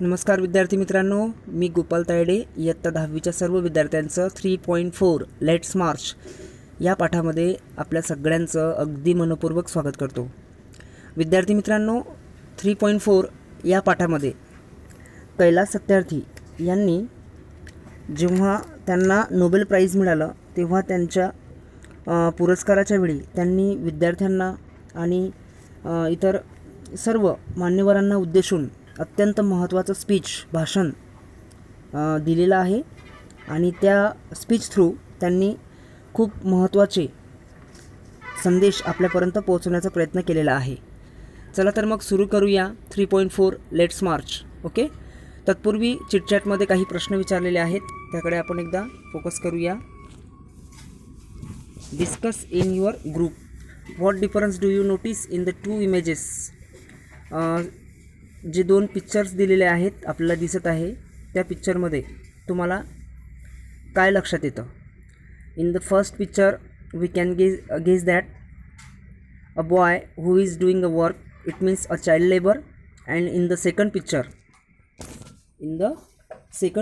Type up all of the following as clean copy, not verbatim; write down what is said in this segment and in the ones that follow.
नमस्कार विद्यार्थी मित्रांनो, मी गोपाल तायडे इयत्ता 10वीच्या सर्व विद्यार्थ्यांचं 3.4 लेट्स मार्च या पाठामध्ये आपल्या सगळ्यांचं अगदी मनपूर्वक स्वागत करतो। विद्यार्थी मित्रांनो, 3.4 या पाठामध्ये कैलास सत्यार्थी यांनी जेव्हा त्यांना नोबेल प्राइज मिळालं तेव्हा त्यांच्या पुरस्काराच्या वेळी त्यांनी विद्यार्थ्यांना आणि इतर सर्व मान्यवरांना उद्देशून अत्यंत महत्त्वाचं भाषण दिलेलं आहे आणि त्या स्पीच थ्रू त्यांनी खूप महत्त्वाचे संदेश आपल्यापर्यंत पोहोचवण्याचा प्रयत्न केलेला आहे। चला तर मग सुरू करूया 3.4 लेट्स मार्च। ओके, तत्पूर्वी चिटचॅटमध्ये काही प्रश्न विचारलेले आहेत, त्याकडे आपण एकदा फोकस करूया। Discuss in your group what difference do you notice in the two images. जे दोन पिक्चर्स दिलेले आहेत आपल्याला दिसत आहे त्या पिक्चरमध्ये तुम्हाला काय लक्षात येतं। In the first picture we can guess that a boy who is doing a work, it means a child labour, and in the second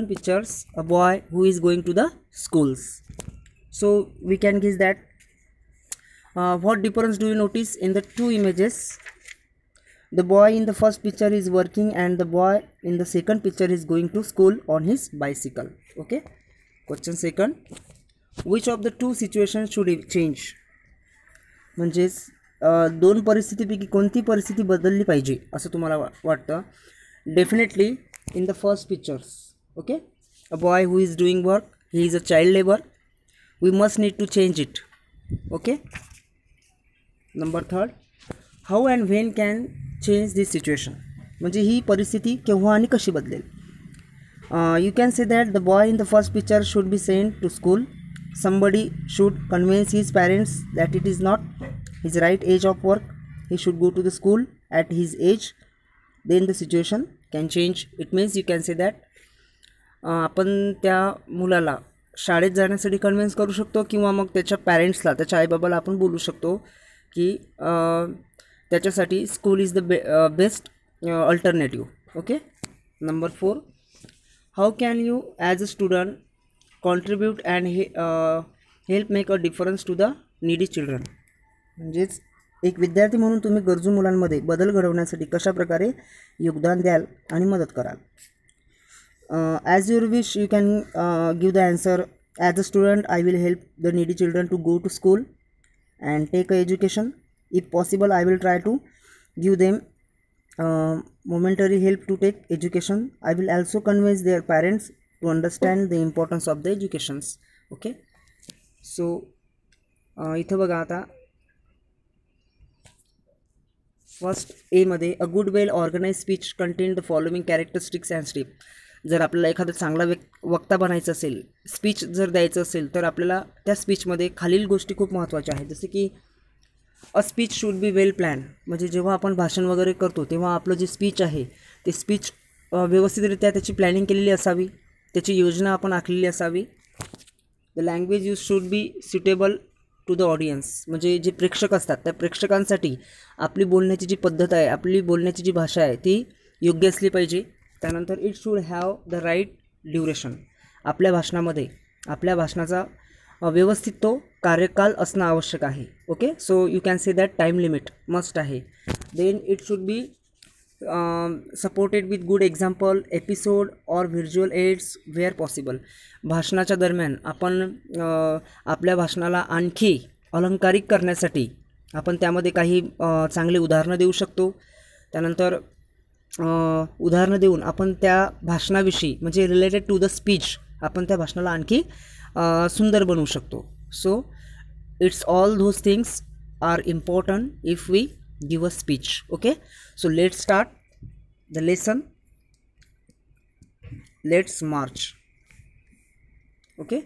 pictures a boy who is going to the schools. So we can guess that what difference do you notice in the two images? The boy in the first picture is working and the boy in the second picture is going to school on his bicycle. Okay, question second, which of the two situations should change? म्हणजेच दोन परिस्थितीपैकी कोणती परिस्थिती बदलली पाहिजे असं तुम्हाला वाटतं? Definitely in the first pictures. Okay, a boy who is doing work, he is a child labour, we must need to change it. Okay, number third, how and when can change this situation. म्हणजे ही परिस्थिती केव्हा आणि कशी बदलेल. You can say that the boy in the first picture should be sent to school. Somebody should convince his parents that it is not his right age of work, he should go to the school at his age, then the situation can change. It means you can say that आपण त्या मुलाला शाळेत जाण्यासाठी convince करू शकतो किंवा मग त्याच्या पॅरेंट्सला, त्याच्या आईबाबाला आपण बोलू शकतो की त्याच्यासाठी school is the best alternative. Okay, number 4, how can you as a student contribute and help make a difference to the needy children. म्हणजेच एक विद्यार्थी म्हणून तुम्ही गरजू मुलांमध्ये बदल घडवण्यासाठी कशाप्रकारे योगदान द्याल आणि मदत कराल. As your wish you can give the answer. As a student I will help the needy children to go to school and take a education. If possible, I will try to give them momentary help to take education. I will also convince their parents to understand the importance of the educations. Okay, so इथं बघा आता first A मध्ये a good well organise speech contain the following characteristics and step. जर आपल्याला एखादा चांगला वक्ता बनायचं असेल, स्पीच जर द्यायचं असेल, तर आपल्याला त्या स्पीचमध्ये खालील गोष्टी खूप महत्त्वाच्या आहेत. जसे की a speech should be well plan. म्हणजे जेव्हा आपण भाषण वगैरे करतो तेव्हा आपलं जे स्पीच आहे ते स्पीच व्यवस्थितरित्या त्याची प्लॅनिंग केलेली असावी, त्याची योजना आपण आखलेली असावी. The language use should be suitable to the audience. म्हणजे जे प्रेक्षक असतात त्या प्रेक्षकांसाठी आपली बोलण्याची जी पद्धत आहे, आपली बोलण्याची जी भाषा आहे ती योग्य असली पाहिजे. त्यानंतर it should have the right duration. आपल्या भाषणाचा व्यवस्थित तो कार्यकाल असणं आवश्यक आहे. Okay, so you can say that time limit must आहे. Then it should be supported with good example, episode और व्हिज्युअल एड्स वेअर पॉसिबल. भाषणाच्या दरम्यान आपण आपल्या भाषणाला आणखी अलंकारिक करण्यासाठी आपण त्यामध्ये काही चांगले उदाहरणं देऊ शकतो. त्यानंतर उदाहरणं देऊन आपण त्या भाषणाविषयी म्हणजे रिलेटेड टू द स्पीच आपण त्या भाषणाला आणखी सुंदर बनवू शकतो. So it's all those things are important if we give a speech. Okay, so let's start the lesson. Let's march. Okay,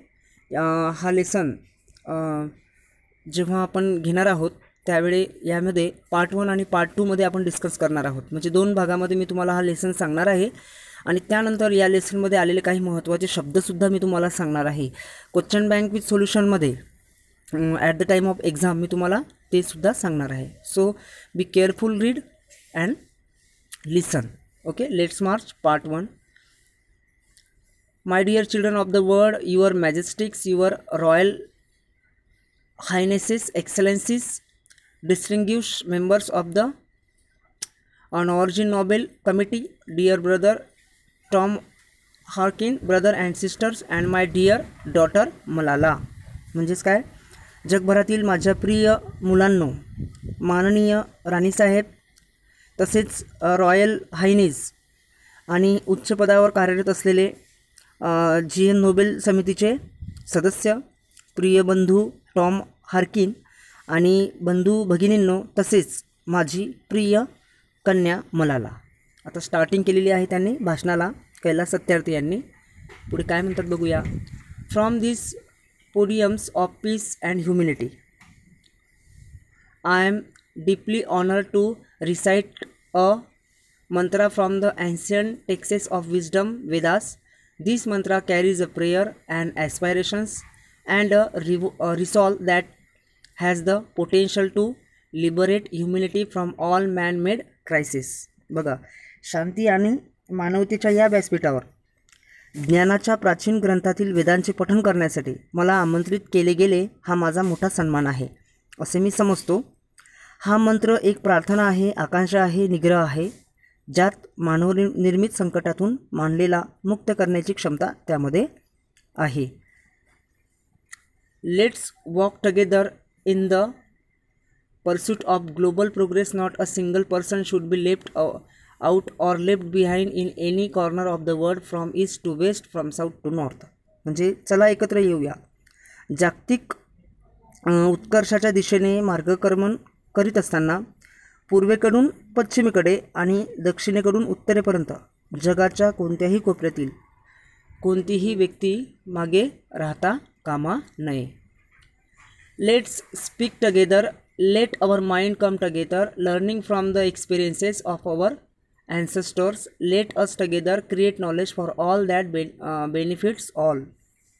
हा लेसन जेव्हा आपण घेणार आहोत त्यावेळी यामध्ये पार्ट 1 आणि पार्ट 2 मध्ये आपण डिस्कस करणार आहोत. म्हणजे 2 भागामध्ये मी तुम्हाला हा लेसन सांगणार आहे आणि त्यानंतर या लेसनमध्ये आलेले काही महत्त्वाचे शब्दसुद्धा मी तुम्हाला सांगणार आहे. क्वेश्चन बँक विथ सोल्युशनमध्ये at the time of exam मी तुम्हाला ते सुद्धा सांगणार आहे. So be careful, read and listen. Okay, let's march part 1. My dear children of the world, your majesties, your royal highnesses, excellencies, distinguished members of the Origin Nobel Committee, dear brother Tom Harkin, brother and sisters, and my dear daughter Malala. म्हणजेच काय, जगभरातील माझ्या प्रिय मुलांनो, माननीय राणीसाहेब, तसेच royal हायनीज आणि उच्च पदावर कार्यरत असलेले GN नोबेल समितीचे सदस्य, प्रिय बंधू टॉम हार्किन आणि बंधू भगिनींनो, तसेच माझी प्रिय कन्या मलाला. आता स्टार्टिंग केलेली आहे त्यांनी भाषणाला, कैलास सत्यार्थी यांनी. पुढे काय म्हणतात बघूया. From this podiums of peace and humanity I am deeply honored to recite a mantra from the ancient texts of wisdom Vedas. This mantra carries a prayer and aspirations and a resolve that has the potential to liberate humanity from all man-made crises. बघा, शांती आणि मानवतेच्या या व्यासपीठावर ज्ञानाच्या प्राचीन ग्रंथातील वेदांचे पठण करण्यासाठी मला आमंत्रित केले गेले हा माझा मोठा सन्मान आहे असे मी समजतो. हा मंत्र एक प्रार्थना आहे, आकांक्षा आहे, निग्रह आहे, ज्यात मानवनिर्मित संकटातून मानलेला मुक्त करण्याची क्षमता त्यामध्ये आहे. Let's walk together in the pursuit of global progress. Not a single person should be left out और left behind in any corner of the world, from east to west, from south to north. म्हणजे चला एकत्र येऊया. जागतिक उत्कर्षाच्या दिशेने मार्गक्रमण करीत असताना पूर्वेकडून पश्चिमेकडे आणि दक्षिणेकडून उत्तरेपर्यंत जगाच्या कोणत्याही कोपऱ्यातील कोणतीही व्यक्ती मागे राहता कामा नये. Let's speak together, let our mind come together, learning from the experiences of our ancestors. Let us together create knowledge for all that benefits all.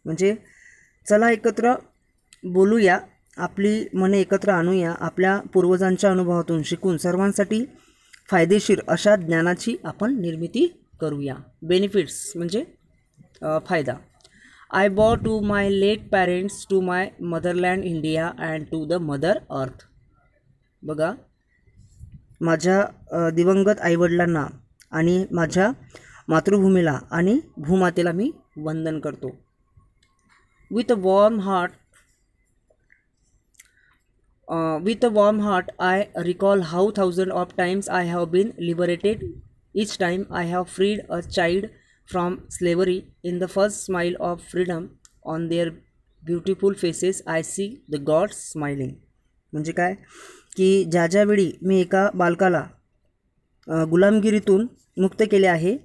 म्हणजे चला एकत्र बोलूया, आपली मने एकत्र आणूया, आपल्या पूर्वजांच्या अनुभवातून शिकून सर्वांसाठी फायदेशीर अशा ज्ञानाची आपण निर्मिती करूया. बेनिफिट्स म्हणजे फायदा. I bow to my late parents, to my motherland India and to the mother earth. बघा, माझ्या दिवंगत आईवडिलांना आणि माझ्या मातृभूमीला आणि भूमातेला मी वंदन करतो. With a warm heart I recall how thousand of times I have been liberated. Each time I have freed a child from slavery. In the first smile of freedom on their beautiful faces I see the gods smiling. म्हणजे काय की ज्यावेळी मी एका बालकाला गुलामगिरीतून मुक्त केले आहे,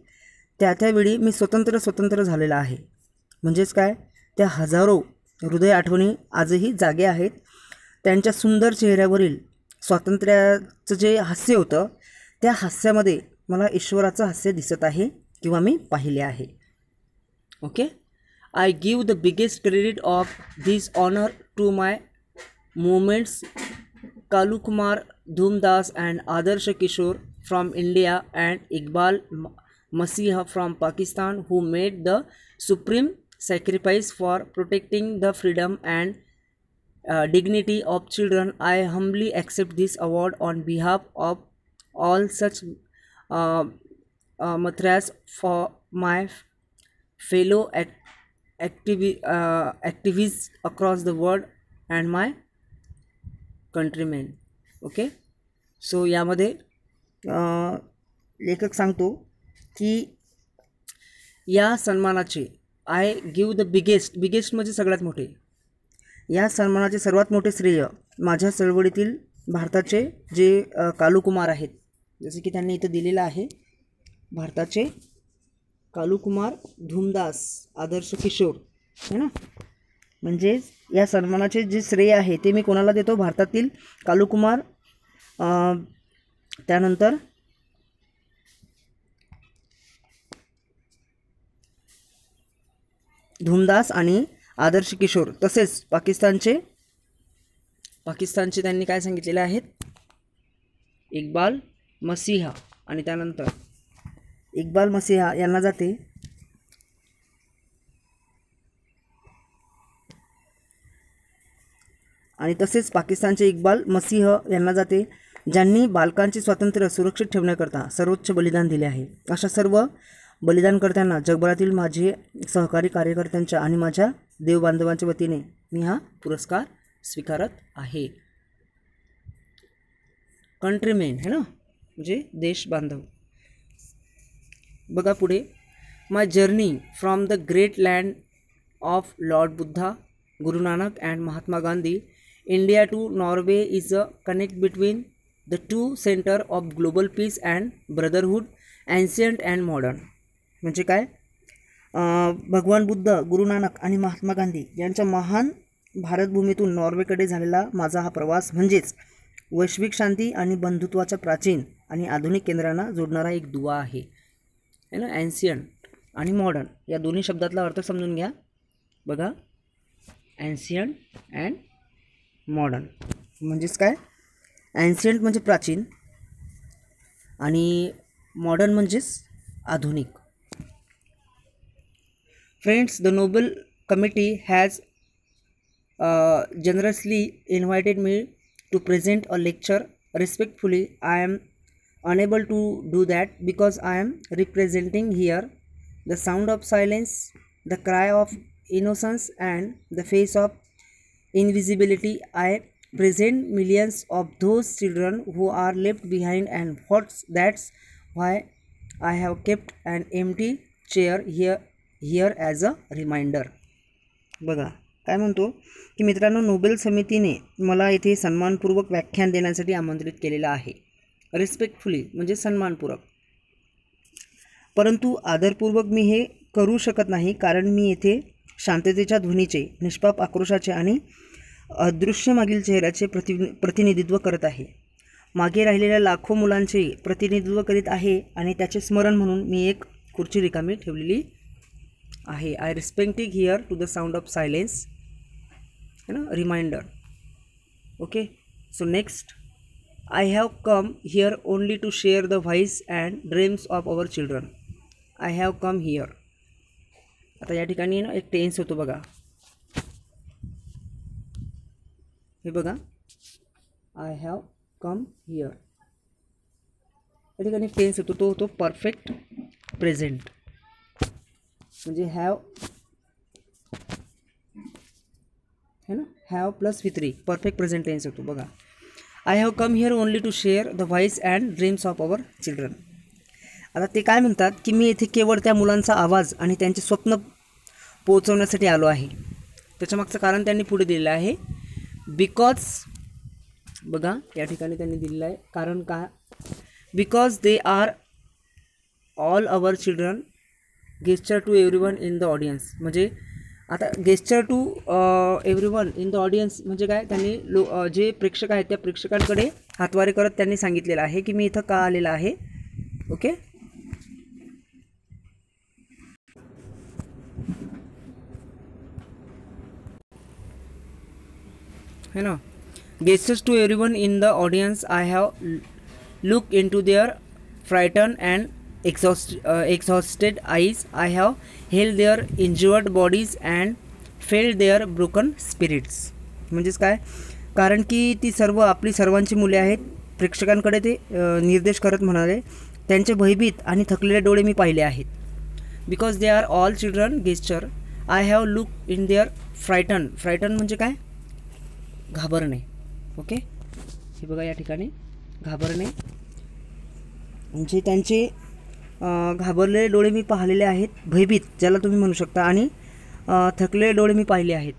त्यावेळी मी स्वतंत्र झालेला आहे. म्हणजेच काय, त्या हजारो हृदय आठवणी आजही जागे आहेत. त्यांच्या सुंदर चेहऱ्यावरील स्वातंत्र्याचं जे हास्य होतं, त्या हास्यामध्ये मला ईश्वराचं हास्य दिसत आहे किंवा मी पाहिले आहे. Okay, I give the biggest credit of this honour to my movements Kalu Kumar, Dhumdas and Adarsh Kishore from India and Iqbal Masiha from Pakistan, who made the supreme sacrifice for protecting the freedom and dignity of children. I humbly accept this award on behalf of all such mantras for my fellow activists across the world and my countryman. Okay, so यामध्ये लेखक सांगतो की या सन्मानाचे I give the biggest म्हणजे सगळ्यात मोठे, या सन्मानाचे सर्वात मोठे श्रेय माझ्या चळवळीतील भारताचे जे कालू कुमार आहेत, जसे की त्यांनी इथं दिलेलं आहे, भारताचे कालू कुमार, धूमदास, आदर्श किशोर, है ना. म्हणजे या सन्मानाचे जे श्रेय आहे ते मी कोणाला देतो, भारतातील कालू कुमार, त्यानंतर धूमदास आणि आदर्श किशोर, तसेच पाकिस्तानचे त्यांनी काय सांगितलेले आहेत, इक्बाल मसीहा आणि त्यानंतर इक्बाल मसीहा यांना जाते आणि तसेच पाकिस्तानचे इक्बाल मसीह यांना जाते ज्यांनी बालकांचे स्वातंत्र्य सुरक्षित ठेवण्याकरता सर्वोच्च बलिदान दिले आहे. अशा सर्व बलिदानकर्त्यांना जगभरातील माझे सहकारी कार्यकर्त्यांच्या आणि माझ्या देवबांधवांच्या वतीने मी हा पुरस्कार स्वीकारत आहे. कंट्रीमेन है ना, म्हणजे देश बांधव. बघा पुढे, my journey from the great land of Lord Buddha, Guru Nanak and Mahatma Gandhi, India to Norway is a connect between the two centre of global peace and brotherhood, ancient and modern. म्हणजे काय, भगवान बुद्ध, गुरु नानक आणि महात्मा गांधी यांच्या महान भारतभूमीतून नॉर्वेकडे झालेला माझा हा प्रवास म्हणजेच वैश्विक शांती आणि बंधुत्वाच्या प्राचीन आणि आधुनिक केंद्रांना जोडणारा एक दुवा आहे ना. एन्शियंट आणि मॉडर्न या दोन्ही शब्दातला अर्थ समजून घ्या. बघा, एन्शियंट अँड मॉडर्न म्हणजेच काय, एन्शियंट म्हणजे प्राचीन आणि मॉडर्न म्हणजेच आधुनिक. Friends, the Nobel Committee has generously invited me to present a lecture. Respectfully, I am unable to do that because I am representing here the sound of silence, the cry of innocence, and the face of invisibility. I present millions of those children who are left behind, and that's why I have kept an empty chair here as a reminder. बघा काय म्हणतो की मित्रांनो, Nobel समितीने मला येथे सन्मानपूर्वक व्याख्यान देण्यासाठी आमंत्रित केलेलं आहे. रिस्पेक्टफुली म्हणजे सन्मानपूर्वक, परंतु आदरपूर्वक मी हे करू शकत नाही कारण मी येथे शांततेच्या ध्वनीचे, निष्पाप आक्रोशाचे आणि अदृश्य मागील चेहऱ्याचे प्रतिनिधित्व करत आहे. मागे राहिलेल्या लाखो मुलांचे प्रतिनिधित्व करीत आहे आणि त्याचे स्मरण म्हणून मी एक खुर्ची रिकामी ठेवलेली आहे. I respecting here to the sound of silence है ना, reminder. Okay, so next, I have come here only to share the voice and dreams of our children. I have come here. आता या ठिकाणी ना एक टेन्स होतो बघा, हे बघा, आय हॅव कम हिअर या ठिकाणी टेन्स होतो, तो होतो परफेक्ट प्रेझेंट. म्हणजे हॅव है ना, have plus V3 perfect present tense होतो. बघा, I have come here only to share the voice and dreams of our children. आता ते काय म्हणतात की मी येथे केवळ त्या मुलांचा आवाज आणि त्यांचे स्वप्न पोहोचवण्यासाठी आलो आहे. त्याच्यामागचं कारण त्यांनी पुढे दिलेलं आहे, बिकॉज. बघा या ठिकाणी त्यांनी दिलेलं आहे कारण का, because they are all our children, gesture to everyone in the audience. म्हणजे आता gesture to everyone in the audience म्हणजे काय, त्यांनी जे प्रेक्षक आहेत त्या प्रेक्षकांकडे हातवारे करत त्यांनी सांगितलेलं आहे की मी इथं का आलेला आहे. ओके, है ना. Gestures to everyone in the audience, I have look into their frightened and exhausted eyes. I have held their injured bodies and felt their broken spirits. म्हणजेच काय, कारण की ती सर्व आपली सर्वांची मुले आहेत. प्रेक्षकांकडे ते निर्देश करत म्हणाले, त्यांचे भयभीत आणि थकलेले डोळे मी पाहिले आहेत. Because they are all children, gesture. I have look in their frightened. Frightened म्हणजे काय, घाबरणे. ओके, हे बघा या ठिकाणी घाबरणे म्हणजे त्यांचे घाबरलेले डोळे मी पाहिलेले आहेत, भयभीत ज्याला तुम्ही म्हणू शकता, आणि थकलेले डोळे मी पाहिले आहेत.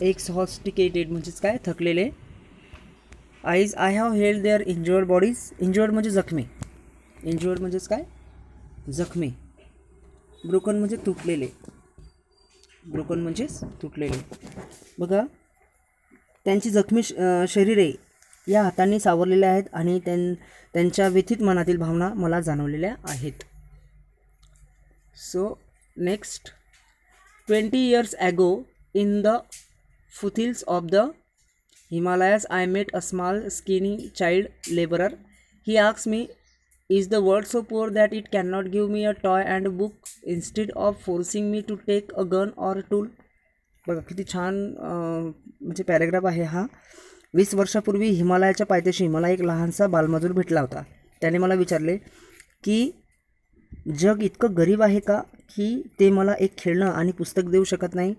एक्सहॉस्टिकेटेड म्हणजेच काय, थकलेले. Eyes, I have held their injured bodies. Injured म्हणजे जखमी, इंज्युअर्ड म्हणजेच काय, जखमी. ब्रोकन म्हणजे तुटलेले, ब्रोकन म्हणजेच तुटलेले. बघा, त्यांची जखमी शरीरे या हातांनी सावरलेले आहेत आणि त्यांच्या व्यथित मनातील भावना मला जाणवलेल्या आहेत. So next, 20 years ago in the foothills of the Himalayas I met a small skinny child laborer. He asked me is the world so poor that it can not give me a toy and a book instead of forcing me to take a gun or tool. बघा किती छान म्हणजे paragraph आहे हा. 20 वर्षापूर्वी हिमालयाच्या पायथ्याशी मला एक लहानसा बालमजूर भेटला होता. त्याने मला विचारले की जग इतकं गरीब आहे का की ते मला एक खेळणं आणि पुस्तक देऊ शकत नाही,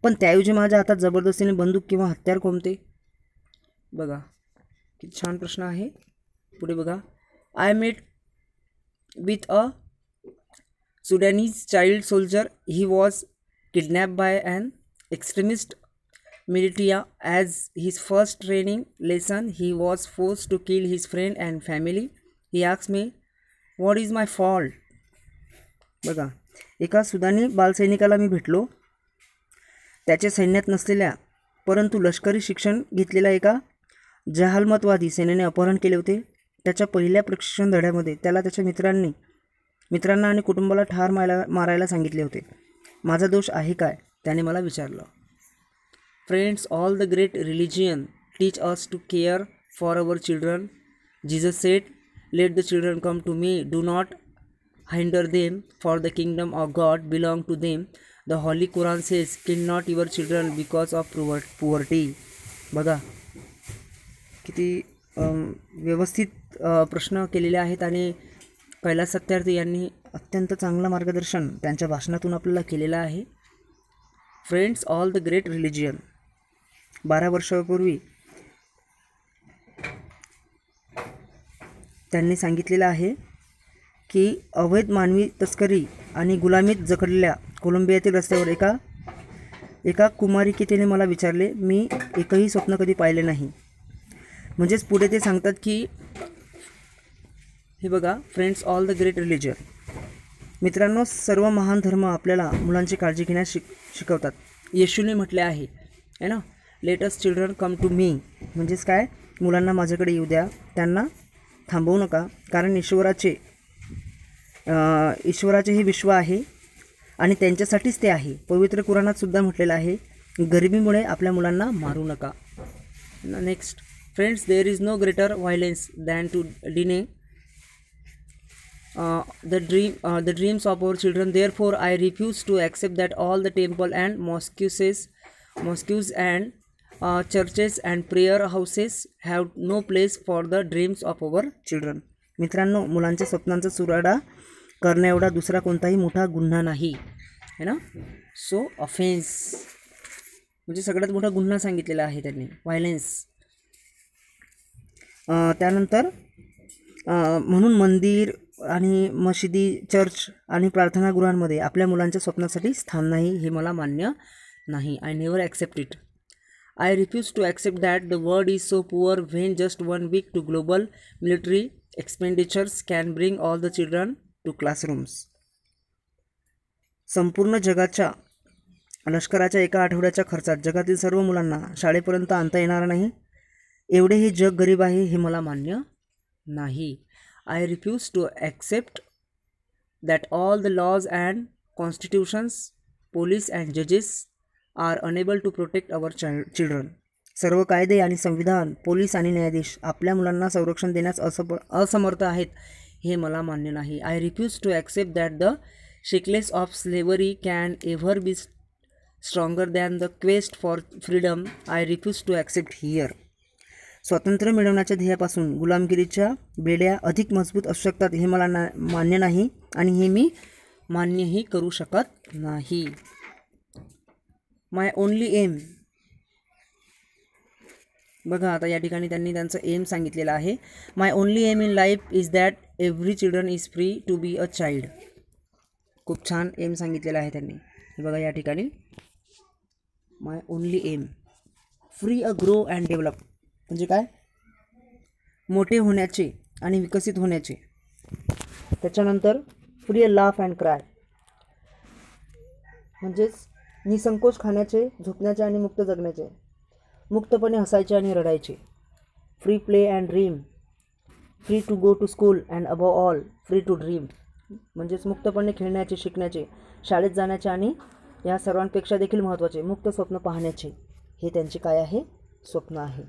पण त्याऐवजी माझ्या हातात जबरदस्तीने बंदूक किंवा हत्यार कोंबते. बघा किती छान प्रश्न आहे. पुढे बघा. I met with a Sudanese child soldier. He was kidnapped by an extremist militia. As his first training lesson, he was forced to kill his friend and family. He asked me, what is my fault? बघा, एका सुदानी बालसैनिकाला मी भेटलो. त्याच्या सैन्यात नसलेल्या परंतु लष्करी शिक्षण घेतलेल्या एका जहालमतवादी सेनेने अपहरण केले होते. त्याच्या पहिल्या प्रशिक्षण धड्यामध्ये त्याला त्याच्या मित्रांना आणि कुटुंबाला ठार मारायला सांगितले होते. माझा दोष आहे काय, त्याने मला विचारलं. Friends, all the great religion teach us to care for our children. Jesus said, let the children come to me, do not hinder them, for the kingdom of God belong to them. The Holy Quran says, kill not your children because of poverty. बघा किती व्यवस्थित प्रश्न केलेले आहेत आणि कैलास सत्यार्थी यांनी अत्यंत चांगलं मार्गदर्शन त्यांच्या भाषणातून आपल्याला केलेलं आहे. Friends, all the great religion. 12 वर्षापूर्वी त्यांनी सांगितलेलं आहे की अवैध मानवी तस्करी आणि गुलामीत जखडलेल्या कोलंबियातील रस्त्यावर एका कुमारिकेने मला विचारले, मी एकही स्वप्न कधी पाहिले नाही. म्हणजेच पुढे ते सांगतात की हे बघा, friends, all the great religion. मित्रांनो, सर्व महान धर्म आपल्याला मुलांची काळजी घेण्यास शिकवतात. येशूने म्हटले आहे ना, let us children come to me. म्हणजेच काय, मुलांना माझ्याकडे येऊ द्या, त्यांना थांबवू नका, कारण ईश्वराचे हे विश्व आहे आणि त्यांच्यासाठीच ते आहे. पवित्र कुराणात सुद्धा म्हटलेलं आहे, गरिबीमुळे आपल्या मुलांना मारू नका. Next, friends, there is no greater violence than to deny the dreams of our children. Therefore I refuse to accept that all the temple and mosques and churches and prayer houses have no place for the dreams of our children. मित्रांनो, मुलांच्या स्वप्नांचा सुराडा करण्या एवढा दुसरा कोणताही मोठा गुन्हा नाही है ना. सो ऑफेन्स म्हणजे सगळ्यात मोठा गुन्हा सांगितलेला आहे त्यांनी, व्हायलेन्स. त्यानंतर म्हणून मंदिर आणि मशिदी, चर्च आणि प्रार्थनागृहांमध्ये आपल्या मुलांच्या स्वप्नासाठी स्थान नाही, हे मला मान्य नाही. I never accept it. I refuse to accept that the world is so poor when just 1 week to global military expenditures can bring all the children to classrooms. संपूर्ण जगाच्या लष्कराच्या एका आठवड्याच्या खर्चात जगातील सर्व मुलांना शाळेपर्यंत आणता येणार नाही, एवढे हे जग गरीब आहे, हे मला मान्य नाही. I refuse to accept that all the laws and constitutions, police and judges are unable to protect our children. सर्व कायदे आणि संविधान, पोलीस आणि न्यायाधीश आपल्या मुलांना संरक्षण देण्यास असमर्थ आहेत, हे मला मान्य नाही. I refuse to accept that the shackles of slavery can ever be stronger than the quest for freedom. I refuse to accept here. स्वातंत्र्य मिळवण्याच्या ध्येयापासून गुलामगिरीच्या बेड्या अधिक मजबूत असू शकतात, हे मला मान्य नाही आणि हे मी मान्यही करू शकत नाही. My only aim. बघा आता या ठिकाणी त्यांनी त्यांचं एम सांगितलेलं आहे. My only aim in life is that every children is free to be a child. खूप छान एम सांगितलेलं आहे त्यांनी. हे बघा या ठिकाणी, my only aim, free a grow and develop. म्हणजे काय, मोठे होण्याचे आणि विकसित होण्याचे. त्याच्यानंतर free a laugh and cry, म्हणजेच निसंकोच खाण्याचे, झोपण्याचे आणि मुक्त जगण्याचे, मुक्तपणे हसायचे आणि रडायचे. Free play and dream, free to go to school and above all free to dream. म्हणजेच मुक्तपणे खेळण्याचे, शिकण्याचे, शाळेत जाण्याचे आणि या सर्वांपेक्षा देखील महत्त्वाचे मुक्त स्वप्न पाहण्याचे, हे त्यांचे काय आहे, स्वप्न आहे.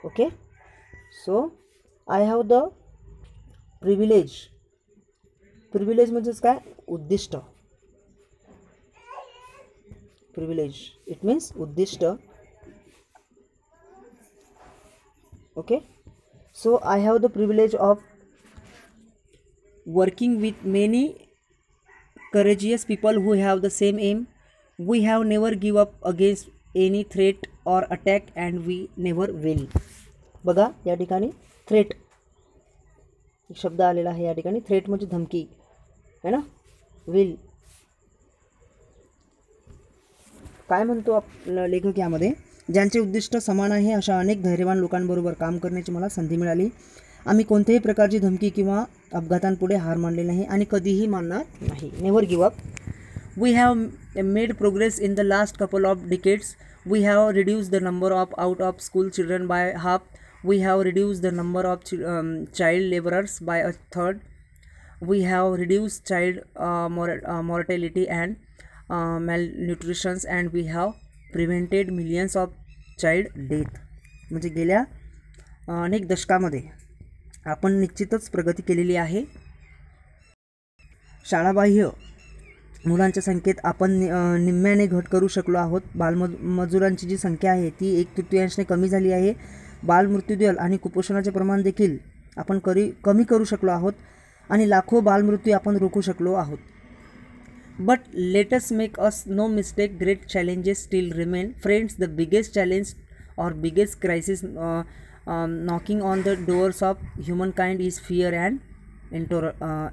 Okay, so I have the privilege. Privilege म्हणजेच काय? उद्दिष्ट. प्रिव्हिलेज इट मीन्स उद्दिष्ट. Okay. So I have the privilege of working with many courageous people who have the same aim. We have never give up against any threat or attack and we never will. बघा या ठिकाणी threat शब्द आलेला आहे. या ठिकाणी threat म्हणजे धमकी है ना. विल काय म्हणतो आपला लेखक यामध्ये? ज्यांचे उद्दिष्ट समान आहे अशा अनेक धैर्यवान लोकांबरोबर काम करण्याची मला संधी मिळाली. आम्ही कोणत्याही प्रकारची धमकी किंवा अपघातांपुढे हार मानले नाही आणि कधीही मानणार नाही. Never give up. We have made progress in the last couple of decades. We have reduce the number of out of school children by half. We have reduce the number of child labourers by a third. We have reduce child mortality and malnutritions and we have prevented millions of child death. म्हणजे गेल्या अनेक दशकामध्ये आपण निश्चितच प्रगती केलेली आहे. शाळाबाह्य मुलांच्या संख्येत आपण निम्म्याने घट करू शकलो आहोत. बालमजुरांची जी संख्या आहे ती 1/3 कमी झाली आहे. बालमृत्यूदर आणि कुपोषणाचे प्रमाण देखील आपण कमी करू शकलो आहोत आणि लाखो बालमृत्यू आपण रोखू शकलो आहोत. But let us make us no mistake, great challenges still remain. Friends, the biggest challenge or biggest crisis knocking on the doors of humankind is fear and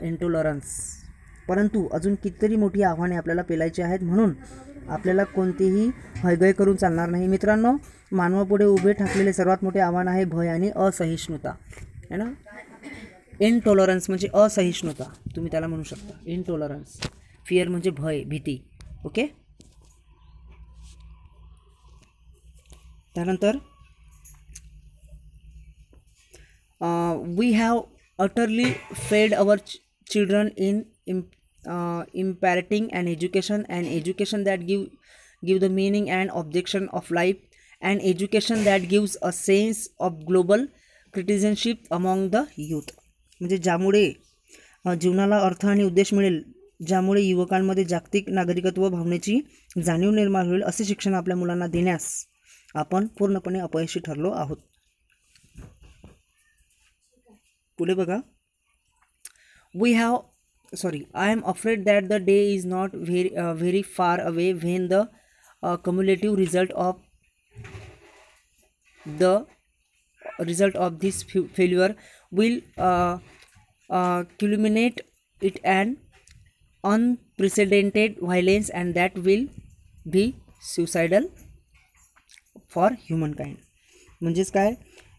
intolerance. परंतु अजून कितीतरी मोठी आव्हाने आपल्याला पेलायची आहेत, म्हणून आपल्याला कोणतीही हयगय करून चालणार नाही. मित्रांनो, मानवापुढे उभे ठाकलेले सर्वात मोठे आव्हान आहे भय आणि असहिष्णुता है ना. इनटॉलरन्स म्हणजे असहिष्णुता, तुम्ही त्याला म्हणू शकता इनटॉलरन्स. फिअर म्हणजे भय, भीती. ओके. त्यानंतर वी हॅव अटरली फेड our children in imparting an education that give the meaning and objection of life, and education that gives a sense of global citizenship among the youth. म्हणजे ज्यामुळे जीवनाला अर्थ आणि उद्देश मिळेल, ज्यामुळे युवकांमध्ये जागतिक नागरिकत्व भावनेची जाणीव निर्माण होईल, असे शिक्षण आपल्या मुलांना देण्यास आपण पूर्णपणे अपयशी ठरलो आहोत. पुढे बघा. I am afraid that the day is not very far away when the cumulative result of this failure will culminate it an unprecedented violence, and that will be suicidal for humankind. म्हणजेच काय,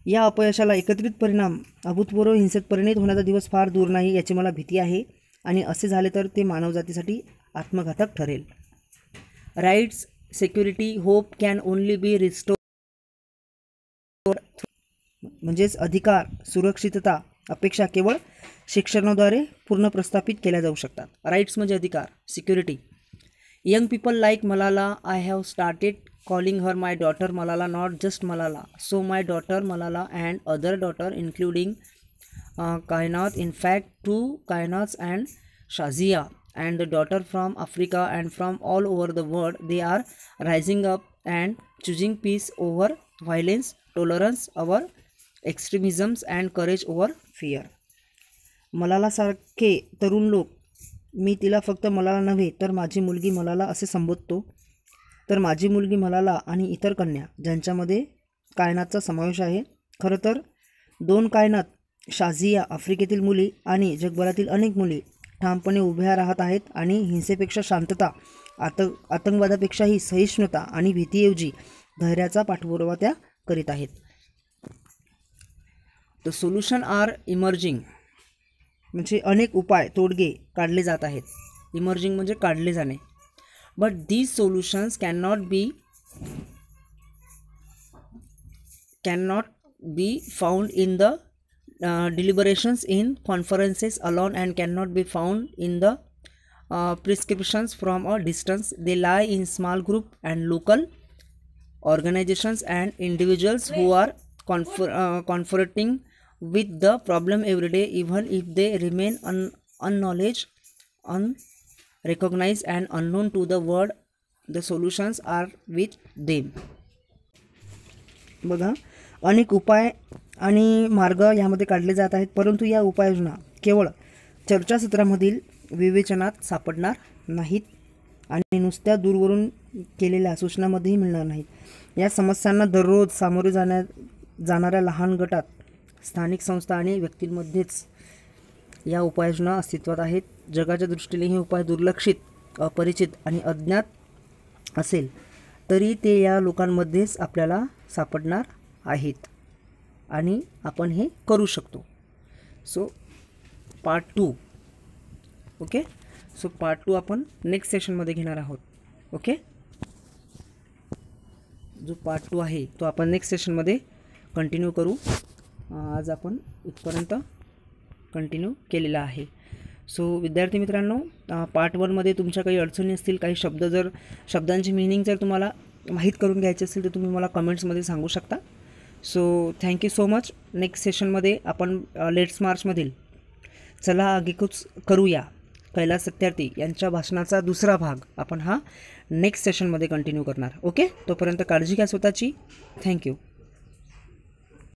या अपयशाला एकत्रित परिणाम अभूतपूर्व हिंसेत परिणित होण्याचा दिवस फार दूर नाही याची मला भीती आहे, आणि असे झाले तर ते मानवजातीसाठी आत्मघातक ठरेल. Rights, security, hope can only be restored. म्हणजेच अधिकार, सुरक्षितता, अपेक्षा केवळ शिक्षणाद्वारे पूर्ण प्रस्थापित केल्या जाऊ शकतात. राईट्स म्हणजे अधिकार, security. Young people like Malala, I have started calling her my daughter Malala, not just Malala. So my daughter Malala and other daughter including Kainat, in fact 2 Kainats and Shazia, and the daughter from Africa and from all over the world, they are rising up and choosing peace over violence, tolerance over extremisms and courage over fear. मलाला सारखे तरुण लोक, मी तिला फक्त मलाला नव्हे तर माझी मुलगी मलाला असे संबोधतो. तर माझी मुलगी मलाला आणि इतर कन्या ज्यांच्यामध्ये कायनातचा समावेश आहे. खरं तर 2 कायनात, शाझिया, आफ्रिकेतील मुली आणि जगभरातील अनेक मुली ठामपणे उभ्या राहत आहेत आणि हिंसेपेक्षा शांतता, आतंकवादापेक्षाही सहिष्णुता आणि भीतीऐवजी धैर्याचा पाठपुरावा त्या करीत आहेत. The solution are emerging. म्हणजे अनेक उपाय, तोडगे काढले जात आहेत. इमर्जिंग म्हणजे काढले जाणे. But these solutions cannot be found in the deliberations in conferences alone, and cannot be found in the prescriptions from a distance. They lie in small group and local organizations and individuals who are confronting with the problem every day, even if they remain unknowledged, unrecognized and unknown to the world. The solutions are with them. बघा, अनेक उपाय आणि मार्ग यामध्ये काढले जात आहेत, परंतु या उपाययोजना केवळ चर्चासत्रामधील विवेचनात सापडणार नाहीत आणि नुसत्या दूरवरून केलेल्या सूचनांमध्येही मिळणार नाहीत. या समस्यांना दररोज सामोरे जाणाऱ्या लहान गटात, स्थानिक संस्था आणि व्यक्तींमध्येच या उपाययोजना अस्तित्वात आहेत. जगाच्या दृष्टीने हे उपाय दुर्लक्षित, अपरिचित आणि अज्ञात असेल तरी ते या लोकांमध्येच आपल्याला सापडणार आहेत आणि आपण हे करू शकतो. So part 2. Okay, so part 2 आपण नेक्स्ट सेशनमध्ये घेणार आहोत. ओके, जो पार्ट 2 आहे तो आपण नेक्स्ट सेशनमध्ये कंटिन्यू करू. आज आपण इथपर्यंत कंटिन्यू केलेला आहे. सो विद्यार्थी मित्रांनो, पार्ट 1मध्ये तुमच्या काही अडचणी असतील, काही शब्दांची मिनिंग जर तुम्हाला माहीत करून घ्यायची असेल तर तुम्ही मला कमेंट्समध्ये सांगू शकता. So thank you so much. Next सेशनमध्ये आपण लेट्स मार्चमधील चला आगेकूच करूया कैलास सत्यार्थी यांच्या भाषणाचा दुसरा भाग आपण हा नेक्स्ट सेशनमध्ये कंटिन्यू करणार. ओके, तोपर्यंत काळजी घ्या स्वतःची. थँक्यू.